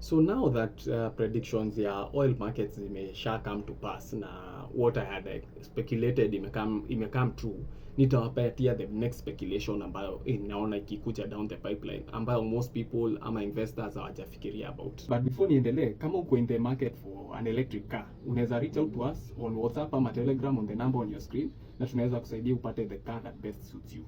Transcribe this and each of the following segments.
So now that predictions ya oil markets zimesha come to pass na what I had speculated imecome true, nitawapatia the next speculation ambayo naona ikikuja down the pipeline ambayo most people ama investors hawajafikiria about. But before niendelee, kama uko in the market for an electric car, unaweza reach out to us on WhatsApp ama Telegram on the number on your screen, na tunaweza kusaidia upate the car that best suits you.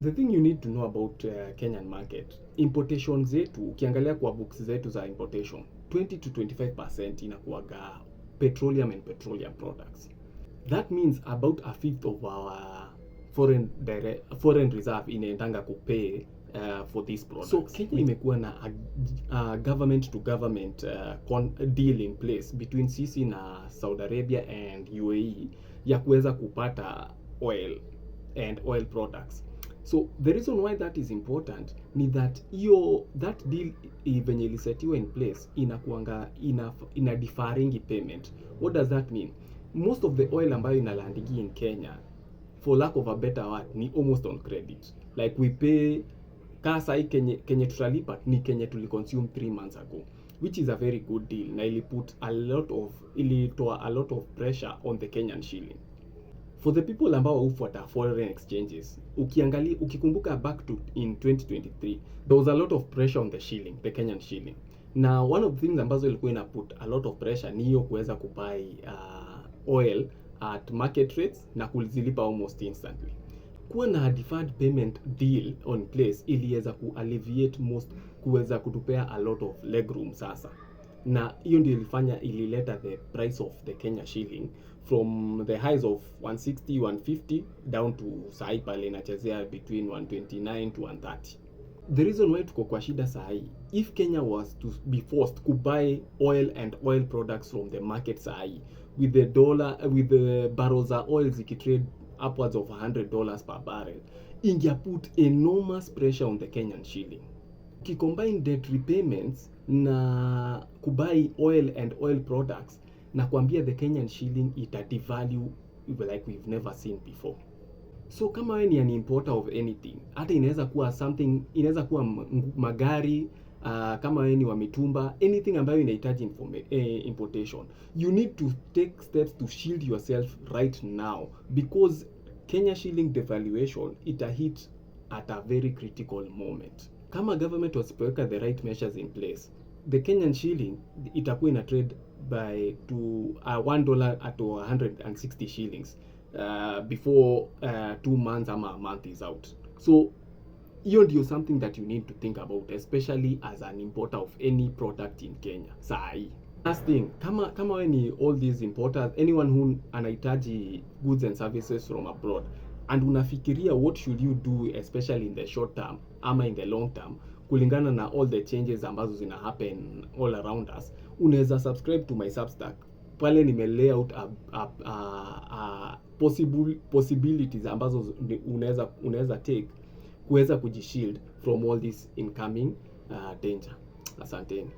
The thing you need to know about Kenyan market, importation zetu, ukiangalia kwa books zetu za importation, 20 to 25% inakuwaga petroleum and petroleum products. That means about a fifth of our foreign reserve inaendanga kupay for these products. So Kenya imekuwa na a government to government deal in place between sisi na Saudi Arabia and UAE ya kuweza kupata oil and oil products. So the reason why that is important ni that that deal venye ilisetiwa in place inakuanga ina deferring payment. What does that mean? Most of the oil ambayo inalandigi in Kenya, for lack of a better word, ni almost on credit. Like we pay kasa kenye tutalipa ni kenye tuliconsume 3 months ago, which is a very good deal na ilitoa a lot of pressure on the Kenyan shilling. For the people ambao hufuata foreign exchanges, ukikumbuka back to in 2023, there was a lot of pressure on the shilling, the Kenyan shilling. Now one of the things ambazo ilikuwa ina put a lot of pressure ni hiyo kuweza kubuy oil at market rates na kuzilipa almost instantly. Kuwa na deferred payment deal on place iliweza alleviate most, kuweza kutupea a lot of legroom sasa. Na hiyo ndio ilileta the price of the Kenya shilling from the highs of 160 150 down to sahi pale inachezea between 129 to 130. The reason why tuko kwa shida sahi, if Kenya was to be forced to buy oil and oil products from the market sahi, with the barrels of oil zikitrade upwards of $100 per barrel, ingia put enormous pressure on the Kenyan shilling. Combine debt repayments na kubuy oil and oil products, na kuambia the Kenyan shilling ita devalue like we've never seen before. So kama wewe ni an importer of anything, hata inaweza kuwa magari, kama wewe ni wa mitumba, anything ambayo inahitaji importation, you need to take steps to shield yourself right now, because Kenya shilling devaluation ita hit at a very critical moment. Kama government wasipoweka the right measures in place, the Kenyan shilling itakuwa ina trade by to $1 at 160 shillings before 2 months ama a month is out. So hiyo ndio something that you need to think about, especially as an importer of any product in Kenya sahi. Last thing, kama we ni all these importers, anyone who anahitaji goods and services from abroad, and unafikiria what should you do especially in the short term ama in the long term kulingana na all the changes ambazo zina happen all around us, unaweza subscribe to my Substack. Pale nime lay out possibilities ambazo unaweza take kuweza kujishield from all this incoming danger. Asanteni.